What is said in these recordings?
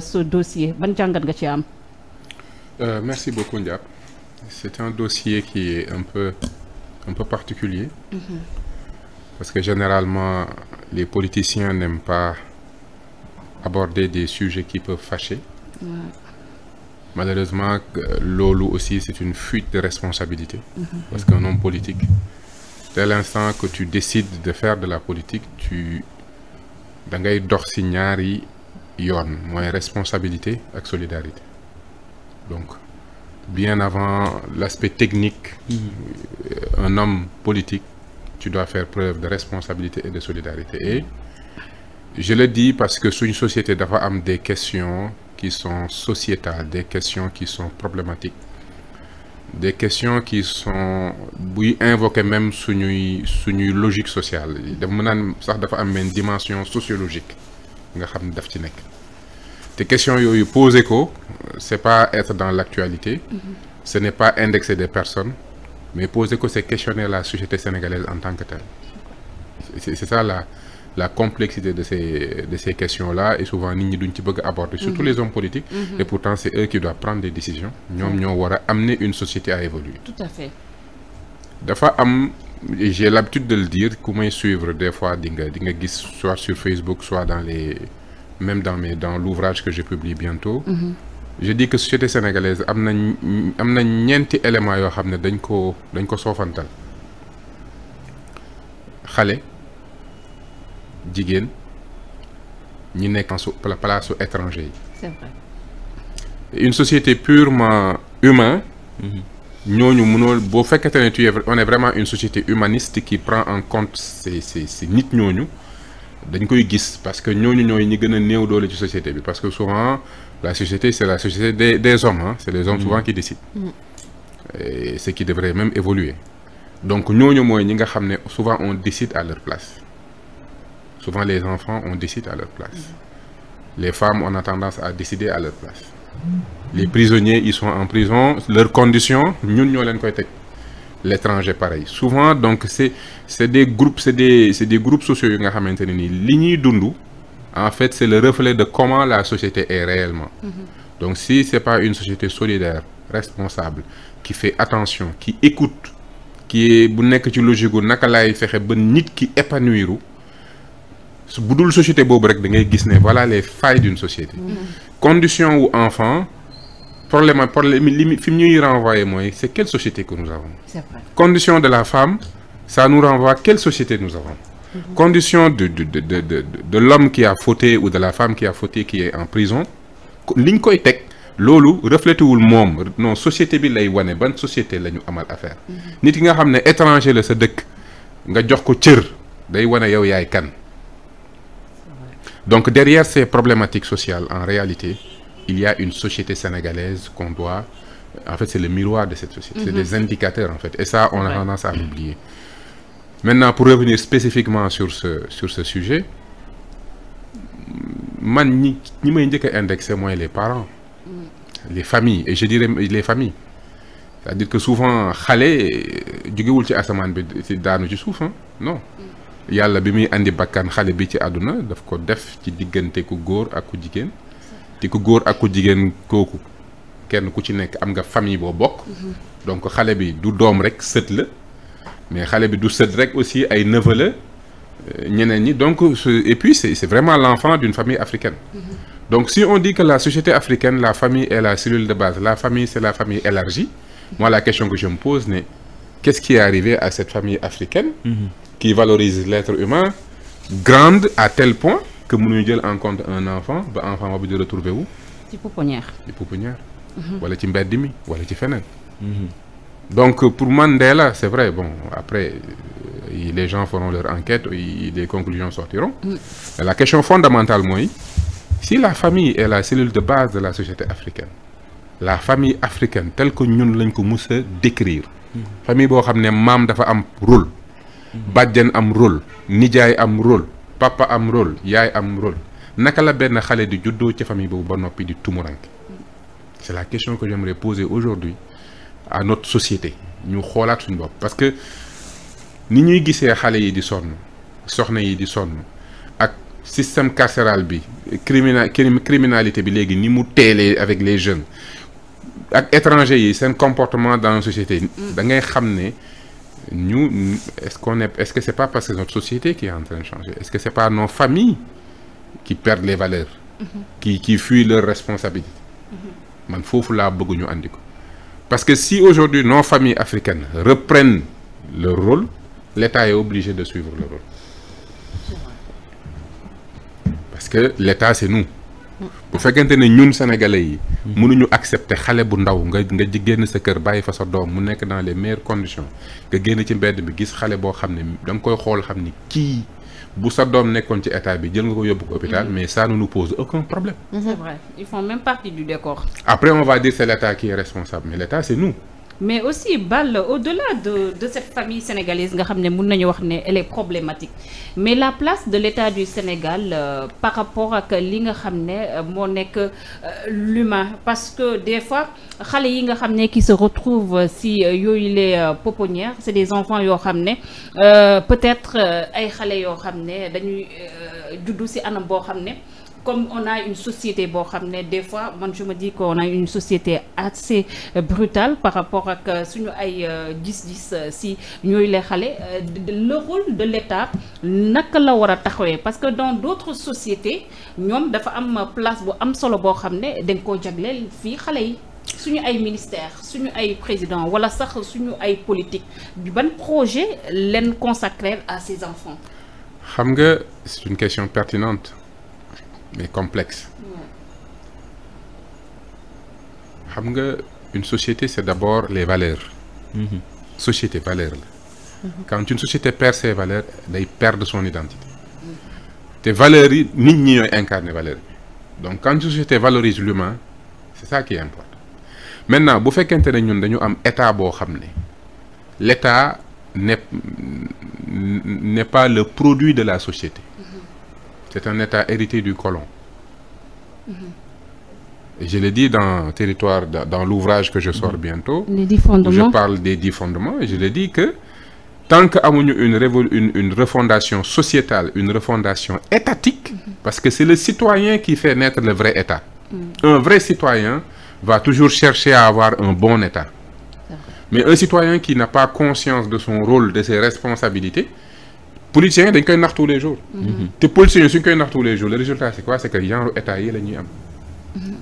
ce dossier ban jàngat nga ci am. Merci beaucoup Ndiap. C'est un dossier qui est un peu particulier. Parce que généralement les politiciens n'aiment pas aborder des sujets qui peuvent fâcher. Malheureusement loolu aussi c'est une fuite de responsabilité. Parce qu'un homme politique, dès l'instant que tu décides de faire de la politique, da ngay dox ci ñaari yoon mooy responsabilité ak solidarité. Donc bien avant l'aspect technique, un homme politique, tu dois faire preuve de responsabilité et de solidarité. Et je le dis parce que suñu société dafa am des questions qui sont sociétales, des questions qui sont problématiques, des questions qui sont buy invoquer même suñuy logique sociale. dafa mën naan sax dafa am une dimension sociologique nga xam ne daf ci nekk. te question yooyu posé ko c'est pas être dans l'actualité, ce n'est pas indexer des personnes, mais poser ko c'est questionner la société sénégalaise en tant que telle. C'est ça la complexité de ces questions-là, et souvent nit ñi duñ ci bëgg aborder, surtout les hommes politiques, et pourtant c'est eux qui doivent prendre des décisions. ñoom ñoo war a amener une société à évoluer. Tout à fait. Dafa am, j'ai l'habitude de le dire, ku may suivre des fois di nga gis soit sur Facebook, soit même dans l'ouvrage que je publie bientôt. Je dis que société sénégalaise am na ñeenti éléments yoo xam ne dañ ko soofantal. Xale, jigéen, ñi nekk en place su étranger yi. C'est vrai. Une société purement humaine. ñooñu mënoo boo fekkete ne on est vraiment une société humaniste qui prend en compte ces nit ñooñu dañ koy gis, parce que ñooñu ñooy ñi gën a néew doole ci société bi, parce que souvent la société c'est la société des hommes, hein. C'est les hommes souvent qui décident. Et ce qui devrait même évoluer. Donc ñooñu mooy ñi nga xam ne souvent on décide à leur place. Souvent les enfants on décide à leur place. Les femmes on a tendance à décider à leur place. Les prisonniers ils sont en prison, leurs conditions ñun ñoo leen koy teg. L'étranger pareil. Souvent donc c'est des groupes sociaux yu nga xamante ne nii li ñuy dund en fait c'est le reflet de comment la société est réellement. Donc si c'est pas une société solidaire, responsable, qui fait attention, qui écoute, qui est bu nekk ci logique gu naka laay fexe ba nit ki épanouir bu dul société boobu rek da ngay gis ne voilà les failles d'une société. Condition wu enfant problème li fi mu ñuy renvoyer mooy c'est quelle société que nous avons. C'est vrai. Condition de la femme, ça nous renvoie quelle société nous avons. Condition de l'homme qui a fauté ou de la femme qui a fauté qui est en prison, liñ koy teg loolu reflété wul moom non société bi lay wane ban société la ñu amal affaire. Nit ki nga xam ne étranger la sa dëkk nga jox ko cër day wane yow yaay kan. Donc derrière ces problématiques sociales en réalité il y a une société sénégalaise qu'on doit, en fait c'est le miroir de cette société, c'est des indicateurs en fait, et ça on a tendance à l'oublier. Maintenant pour revenir spécifiquement sur ce sujet, man ñi may njëkk a indexé mooy les parents, les familles, et je dirais les familles. C'est-à-dire que souvent xale jógewul ci asamaan bi ci daanu ci suuf, non. Yàlla bi muy andi bakkan xale bi ci àdduna daf ko def ci diggante ku góor ak ku jigéen. te ku góor ak ku jigéen kooku kenn ku ci nekk am nga famille boo bokk. Donc xale bi du doom rek sët la, mais xale bi du sët rek aussi ay neveu la ñeneen ñi. Donc et puis c'est vraiment l'enfant d'une famille africaine. Donc si on dit que la société africaine, la famille est la cellule de base, la famille c'est la famille élargie, moi la question que je me pose c'est qu'est-ce qui est arrivé à cette famille africaine qui valorise l'être humain grande à tel point que mënuñu jël en compte un enfant ba enfant boobu di retrouver wu ci pouponnière wala ci mbedd mi wala ci feneen. Donc pour man dee la c'est vrai, bon après les gens feront leur enquête et des conclusions sortiront. Mais la question fondamentale mooy si la famille est la cellule de base de la société africaine, la famille africaine telle que ñun lañ ko mës a décrire, famille boo xam ne maam dafa am rôle, bàjjen am rôle, nijaay am rôle, papa am rôle, yaay am rôle, naka la benn xale di juddoo ci famille boobu ba noppi di tumuranke. C'est la question que j'aimerais poser aujourd'hui à notre société. ñu xoolaat suñu bopp, parce que ni ñuy gisee xale yi di sonn, soxna yi di sonn, ak système carcéral bi criminalité bi léegi ni mu teelee avec les jeunes ak étrangers yi seen comportement dans la société da ngay xam ne ñu est-ce que c'est pas parce que notre société qui est en train de changer est-ce que c'est pas nos familles qui perdent les valeurs qui fuient leurs responsabilités man foofu laa bëgg ñu andi ko parce que si aujourd'hui nos familles africaines reprennent leur rôle l'État est obligé de suivre le rôle parce que l'État c'est nous bu fekkente ne ñun sénégalais yi mënuñu accepter xale bu ndaw nga génn sa kër bàyyi fa sa doom mu nekk dans les meilleures conditions nga génn ci mbedd bi gis xale boo xam ne da nga koy xool xam ni kii bu sa doom nekkoon ci état bi jël nga ko yóbbu ko hôpital mais ça ne nous pose aucun problème. C'est vrai, ils font même partie du décor. Après on va dire c'est l'État qui est responsable mais l'État c'est nous. Mais aussi Bal au-delà de cette famille sénégalaise nga xam ne mën nañu wax ne elle est problématique mais la place de l'État du Sénégal par rapport ak li nga xam ne moo nekk l'humain parce que des fois xale yi nga xam ne qui se retrouvent si yooyu les pouponnières c'est des enfants yoo xam ne peut-être ay xale yoo xam ne dañuy juddu si anam boo xam ne comme on a une société boo xam ne des fois man je me dis qu'on a une société assez brutale par rapport ak suñu ay gis-gis si ñooy les xale le rôle de l'État naka la war a taxawee parce que dans d'autres sociétés ñoom dafa am place bu am solo boo xam ne dañ koo jagleel fii xale yi suñu ay ministère suñu ay président wala sax suñu ay politique ban projet leen consacrer à ces enfants. Xam nga c'est une question pertinente mais complexe. Xam nga une société c'est d'abord les valeurs. Société valeur la. Quand une société perd ses valeurs day perdre son identité. te valeurs yi nit ñi ñooy incarner valeurs yi donc quand une société valorise l'humain c'est ça qui est important. Maintenant bu fekkente ne ñun dañu am état boo xam ne l'état n'est pas le produit de la société. C'est un état hérité du colon. Et je l'ai dit dans l'ouvrage que je sors bientôt. Les 10 fondements. Je parle des 10 fondements et je l'ai dit que tant que amuñu une refondation sociétale, une refondation étatique, parce que c'est le citoyen qui fait naître le vrai État. Un vrai citoyen va toujours chercher à avoir un bon État. Mais un citoyen qui n'a pas conscience de son rôle, de ses responsabilités, politiciens dañ koy nax tous les jours. te politiciens suñ koy nax tous les jours le résultat c'est quoi? C'est que genre état yi la ñuy am.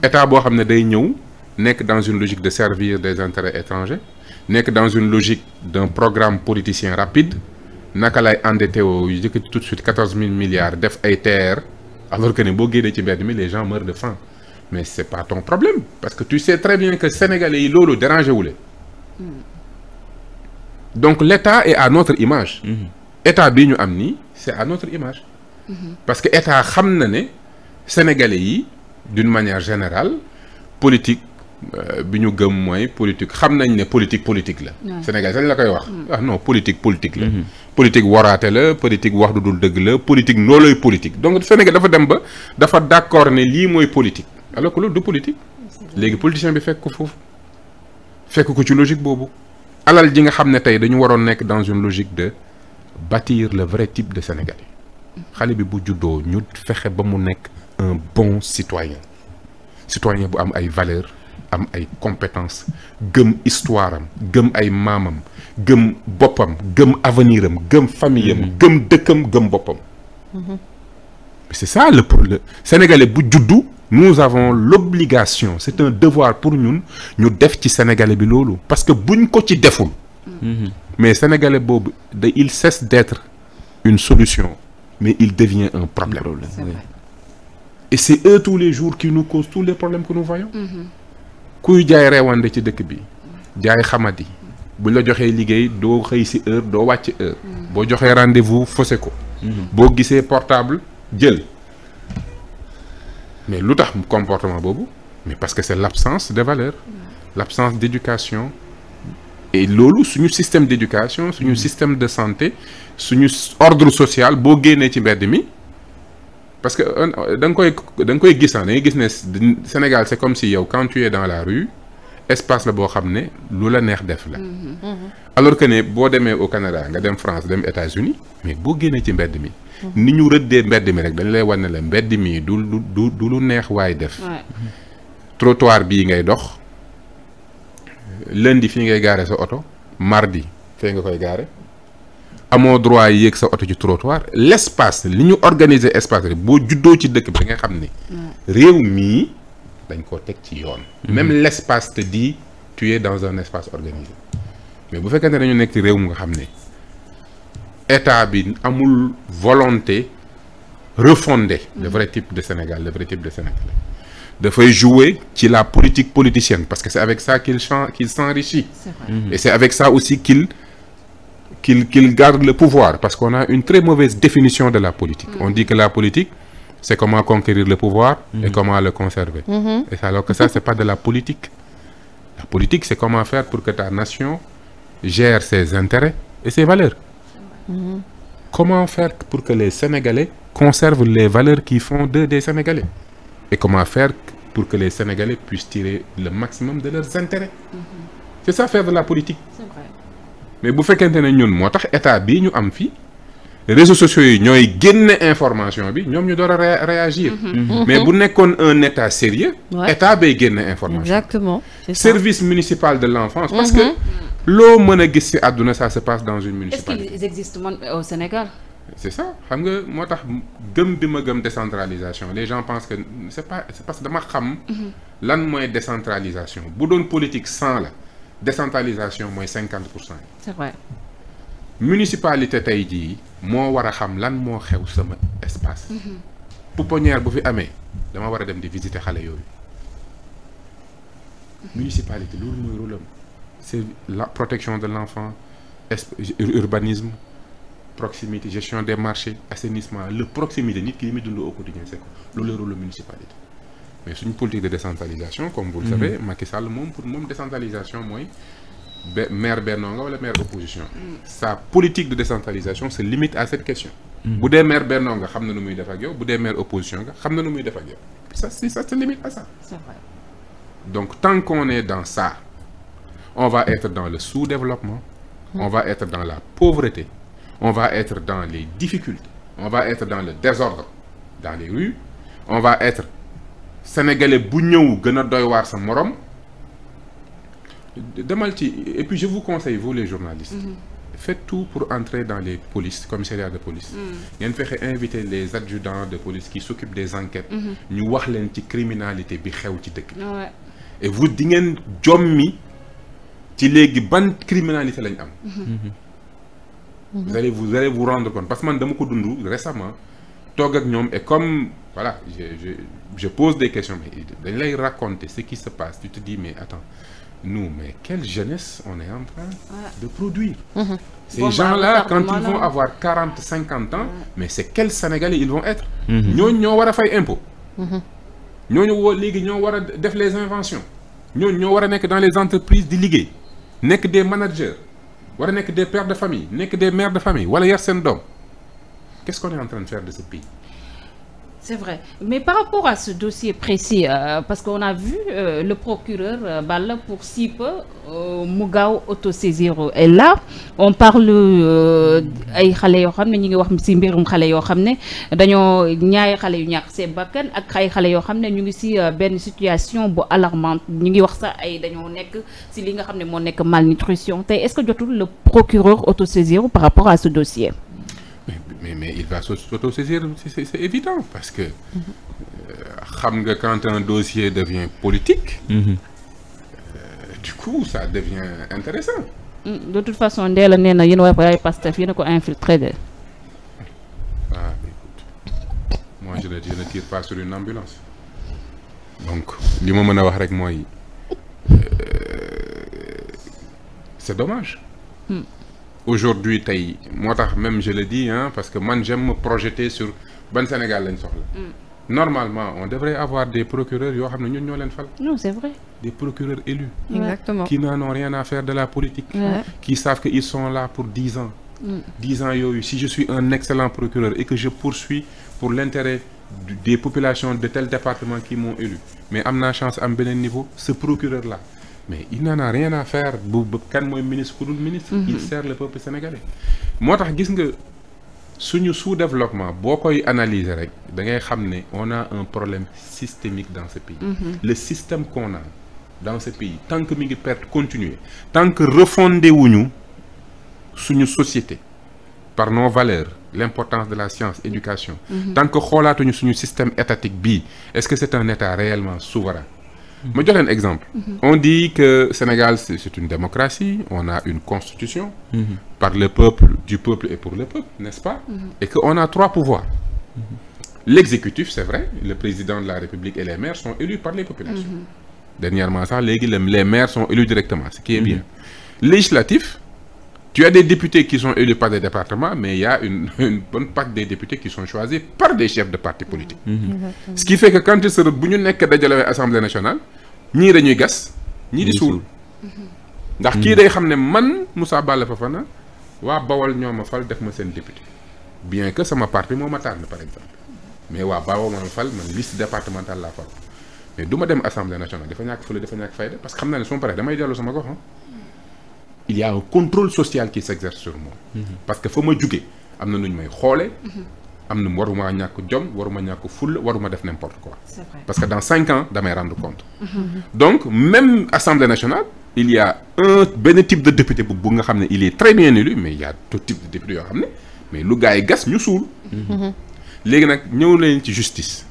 état boo xam ne day ñëw nekk dans une logique de servir des intérêts étrangers nekk dans une logique d'un programme politicien rapide naka lay endetté woo yu jëkkati tout de suite 14 000 milliards def ay TER alors que ne boo génnee ci mbedd mi les gens meurent de faim mais c'est pas ton problème parce que tu sais très bien que sénégalais yi loolu dérangé wu leen. Donc l'État est à notre image. État bi ñu am nii c'est à notre image. Parce que État xam na ne sénégalais yi d'une manière générale politique bi ñu gëm mooy politique xam nañ ne politique la. Sénégal sañ la koy wax. ah non politique la. politique waraate la politique wax du dul dëgg la politique noolooy politique donc Sénégal dafa dem ba dafa d'accord ne lii mooy politique alors que loolu du politique. léegi politicien bi fekk ko foofu fekk ko ci logique boobu. alal ji nga xam ne tey dañu waroon nekk dans une logique de bâtir le vrai type de Sénégalais xale bi bu juddoo ñu fexe ba mu nekk un bon citoyen bu am ay valeurs am ay compétences gëm histoire am gëm ay maamam gëm boppam gëm avenir am gëm famille am gëm dëkkam gëm boppam. C'est ça le Sénégalais bu juddu nous avons l'obligation c'est un devoir pour ñun ñu def ci Sénégalais bi loolu parce que buñ ko ci deful mais Sénégalais boobu il cesse d'être une solution mais il devient un problème. Et c'est eux tous les jours qui nous causent tous les problèmes que nous voyons. kuy jaay reewande ci dëkk bi jaay xamadi buñ la joxee liggéey doo xëy si heure doo wàcc heure boo joxee rendez-vous faussé ko boo gisee portable jël mais lu tax comportement boobu mais parce que c'est l'absence de valeurs l'absence d'éducation et loolu suñu système d'éducation suñu système de santé suñu ordre social boo génnee ci mbedd mi parce que da nga koy gis da ngay gis ne Sénégal c'est comme si yow quand tu es dans la rue espace la boo xam ne lu la neex def la alors que ne boo demee au Canada nga dem France dem États-Unis mais boo génnee ci mbedd mi ni ñu rëddee mbedd mi rek dañ lay wan ne la mbedd mi du lu neex waay def. trottoir bii ngay dox lundi fii ngay gaare sa oto mardi fee nga koy gaare amoo droit yéeg sa oto ci trottoir l'espace li ñu organiser espace rek boo juddoo ci dëkk bi da nga xam ni réew mii dañ koo teg ci yoon. même l'espace te dit tu es dans un espace organisé mais bu fekkee ne dañu nekk ci réew mu nga xam ne état bi amul volonté refonder le vrai type de Sénégal le vrai type de Sénégalais dafay jouer ci la politique politicienne parce que c'est avec ça qu'il s'enrichit. Et c'est avec ça aussi qu'il garde le pouvoir parce qu'on a une très mauvaise définition de la politique. On dit que la politique c'est comment conquérir le pouvoir et comment le conserver. Et ça, alors que ça c'est pas de la politique. La politique c'est comment faire pour que ta nation gère ses intérêts et ses valeurs. Comment faire pour que les Sénégalais conservent les valeurs qui font d'eux des Sénégalais. Et comment faire pour que les Sénégalais puissent tirer le maximum de leurs intérêts. C'est ça faire de la politique. C'est vrai. Mais bu fekkente ne ñun moo tax état bii ñu am fii réseaux sociaux yi ñooy génne information bi ñoom ñu door a réagir. Mais bu nekkoon un état sérieux état bay génne information. Exactement. Service municipal de l'enfance. Parce que loo mën a gis ci àdduna ça se passe dans une municipalité. Est-ce qu'ils existent au Sénégal? C'est ça xam nga moo tax gëm bi ma gëm décentralisation les gens pensent que c'est parce que dama xam lan mooy décentralisation bu doon politique 100 la décentralisation mooy 50%. C'est vrai. Municipalité tey jii moo war a xam lan moo xew sama espace. pouponnière bu fi amee dama war a dem di visiter xale yooyu. Municipalité loolu mooy rôle am c'est la protection de l'enfant urbanisme. Proximité gestion des marchés assainissement le proximité nit ki li muy dund au quotidien c'est loolu la rôle municipalité mais suñu politique de décentralisation comme vous le savez Macky Sall moom pour moom décentralisation mooy maire bennoo nga wala maire opposition sa politique de décentralisation se limite à cette question bu dee maire bennoo nga xam na nu muy def ak yow bu dee maire opposition nga xam na nu muy def ak yow ça se limite à ça. C'est vrai. Donc tant qu'on est dans ça on va être dans le sous-développement on va être dans la pauvreté on va être dans les difficultés on va être dans le désordre dans les rues on va être sénégalais bu ñëw gën a doy waar sa morom demal ci et puis je vous conseille vous les journalistes faites tout pour entrer dans les polices commissariats de police ngeen fexe inviter les adjudants de police qui s'occupent des enquêtes ñu wax leen ci criminalité bi xew ci dëkk bi et vous di ngeen jommi ci léegi ban criminalité lañ am vous allez vous rendre compte parce que man dama ko dund récemment toog ak ñoom et comme voilà je pose des questions mais dañ lay raconter ce qui se passe tu te dis mais attends nous mais quelle jeunesse on est en train de produire ces gens-là quand ils vont avoir 40-50 ans mais c'est quels Sénégalais ils vont être ñooñu ñoo war a fay impôt ñooñu woo léegi ñoo war a def les inventions ñooñu ñoo war a nekk dans les entreprises di liggéey nekk des managers war a nekk des pères de famille nekk des mères de famille wala yar seen doom qu'est-ce qu'on est en train de faire de ce pays? C'est vrai. Mais par rapport à ce dossier précis, parce qu'on a vu le procureur Balla pour si peu mu gaaw autosaisir et là on parle ay xale yoo xam ne ñu ngi wax ci mbirum xale yoo xam ne dañoo ñaari xale yu ñàkk seen bakkan ak ay xale yoo xam ne ñu ngi ci benn situation bu alarmante ñu ngi wax sax ay dañoo nekk ci li nga xam ne moo nekk malnutrition tey est-ce que jotul le procureur autosaisir par rapport à ce dossier? Mais il va s'autosaisir, c'est évident parce que xam nga quand un dossier devient politique du coup ça devient intéressant. De toute façon Ndella nee na yéen waa Pastef yéen a ko infiltré de. Ah écoute moi je ne tire pas sur une ambulance donc li ma mën a wax rek mooy c'est dommage. Aujourd'hui tey moo tax même je le dis parce que man j'aime me projeter sur ban Sénégal lañ soxla. Normalement on devrait avoir des procureurs yoo xam ne ñun ñoo leen fal. Non c'est vrai. Des procureurs élus. Exactement. Qui n'en ont rien à faire de la politique. Qui savent qu'ils sont là pour 10 ans. 10 ans yooyu si je suis un excellent procureur et que je poursuis pour l'intérêt des populations de tel département qui m'ont élu mais am naa chance am beneen niveau ce procureur là. Mais il n'en a rien à faire bu kan mooy ministre ku dul ministre. Il sert le peuple sénégalais. moo tax gis nga suñu sous-développement boo koy analyser rek da ngay xam ne on a un problème systémique dans ce pays. Le système qu'on a dans ce pays tant que mi ngi perte continuer tant que refondé wuñu suñu société par nos valeurs l'importance de la science éducation tant que xoolaatuñu suñu système étatique bii est-ce que c'est un état réellement souverain. ma jox leen exemple. On dit que Sénégal c'est une démocratie on a une constitution par le peuple du peuple et pour le peuple n'est-ce pas et que on a 3 pouvoirs. L'exécutif c'est vrai le président de la République et les maires sont élus par les populations. Dernièrement sax léegi les maires sont élus directement ce qui est bien. Législatif tu as des députés qui sont élus par des départements mais il y a une bonne partie des députés qui sont choisis par des chefs de partis politiques. Ce qui fait que quand ils se bu ñu nekk dajalewee Assemblée nationale ñii dañuy gas ñii di suul ndax kii day xam ne man Moussa Balla Fofana waa Bawol ñoo ma fal def ma seen député bien que sama parti moo ma tànn par exemple mais waa Bawol ma fal man liste départementale laa fal mais du ma dem Assemblée nationale dafa ñàkk fële dafa ñàkk fayda parce que xam naa ne su ma paree damay dellu sama gox. Il y a un contrôle social qui s'exerce sur moi. Parce que fa ma jugee am na nu ñu may xoolee. am na waruma ñàkk jom waruma ñàkk fulla waruma def n'importe quoi. C'est vrai. Parce que dans 5 ans damay rendre compte. Donc même Assemblée nationale il y a benn type de député bu nga xam ne il est très bien élu mais il y a d'autres types de députés yoo xam ne mais lu gars yi gas ñu suul. léegi nag ñëw leen ci justice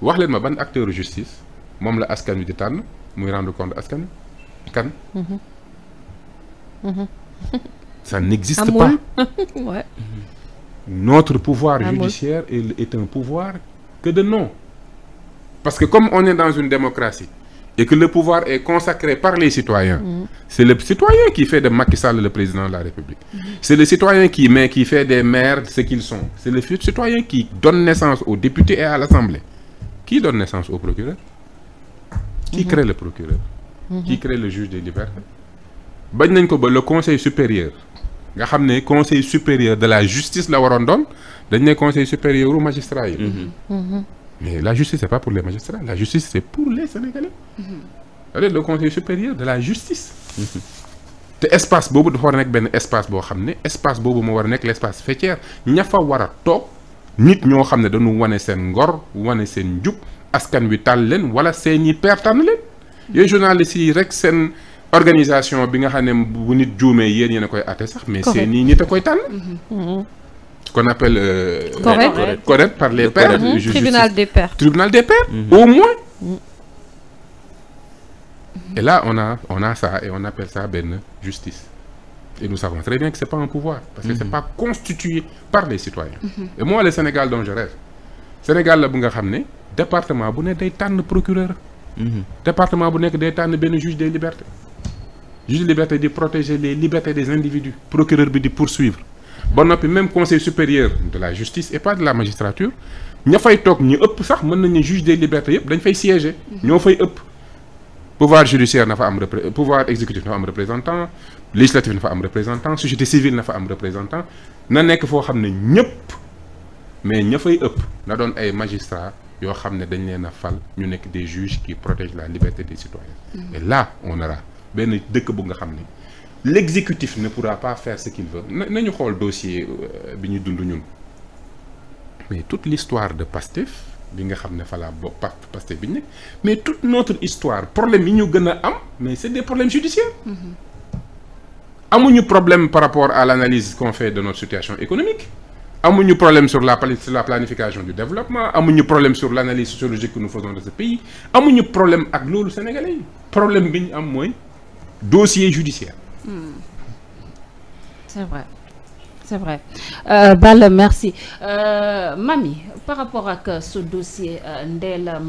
wax leen ma ban acteur justice moom la askan wi di tànn muy rendre compte askan wi kan. Ça n'existe pas. Ouais. Notre pouvoir judiciaire est un pouvoir que de nom. Parce que comme on est dans une démocratie et que le pouvoir est consacré par les citoyens, c'est le citoyen qui fait de Macky Sall le président de la République. C'est le citoyen qui fait des maires ce qu'ils sont. C'est le citoyen qui donne naissance aux députés et à l'Assemblée. Qui donne naissance au procureur? Qui crée le procureur? Qui crée le juge des libertés? bañ nañ ko ba le conseil supérieur nga xam ne conseil supérieur de la justice la waroon doon dañ ne conseil supérieur u magistrat yi. Mais la justice c'est pas pour les magistrats la justice c'est pour les Sénégalais. c'est-à-dire le conseil supérieur de la justice. te espace boobu dafa war a nekk benn espace boo xam ne espace boobu moo war a nekk l'espace faîtière ña fa war a toog nit ñoo xam ne dañu wane seen ngor wane seen njub askan wi tàll leen wala seen i père tànn leen. yooyu journalistes yi rek seen. Organisation bi nga xam ne bu nit juumee yéen yéen a koy àtte sax mais c'est nii nit a koy tànn. Qu'on appelle correct par les pairs. Tribunal des pairs. Tribunal des pairs. Au moins. Et là on a ça et on appelle ça benn justice. Et nous savons très bien que c'est pas un pouvoir parce que c'est pas constitué par les citoyens. Et moi le Sénégal dont je rêve Sénégal la bu nga xam ne département bu ne day tànn procureur. Département bu nekk day tànn benn juge des libertés. Juge de liberté di protéger les libertés des individus procureur bi di poursuivre ba noppi même conseil supérieur de la justice et pas de la magistrature ña fay toog ñu ëpp sax mën nañu juge des libertés yëpp dañ fay siéger ñoo fay ëpp pouvoir judiciaire na fa am pouvoir exécutif na fa am représentant législatif na fa am représentant société civile na fa am représentant na nekk foo xam ne ñëpp mais ña fay ëpp na doon ay magistrats yoo xam ne dañ leen a fal ñu nekk des juges qui protègent la liberté des citoyens et là on aura benn dëkk bu nga xam ne l'exécutif ne pourra pas faire ce qu'il veut nañu xool dossier bi ñu dund ñun mais toute l'histoire de Pastef bi nga xam ne fa la bopp Pastef bi ñu nekk mais toute notre histoire problème yi ñu gën a am mais c'est des problèmes judiciaires amuñu problème par rapport à l'analyse qu'on fait de notre situation économique amuñu problème sur la planification du développement amuñu problème sur l'analyse sociologique que nous faisons de ce pays amuñu problème ak loolu sénégalais yi problème bi ñu am mooy dossier judiciaire. C'est vrai c'est vrai Balla merci Mamy par rapport ak ce dossier Ndella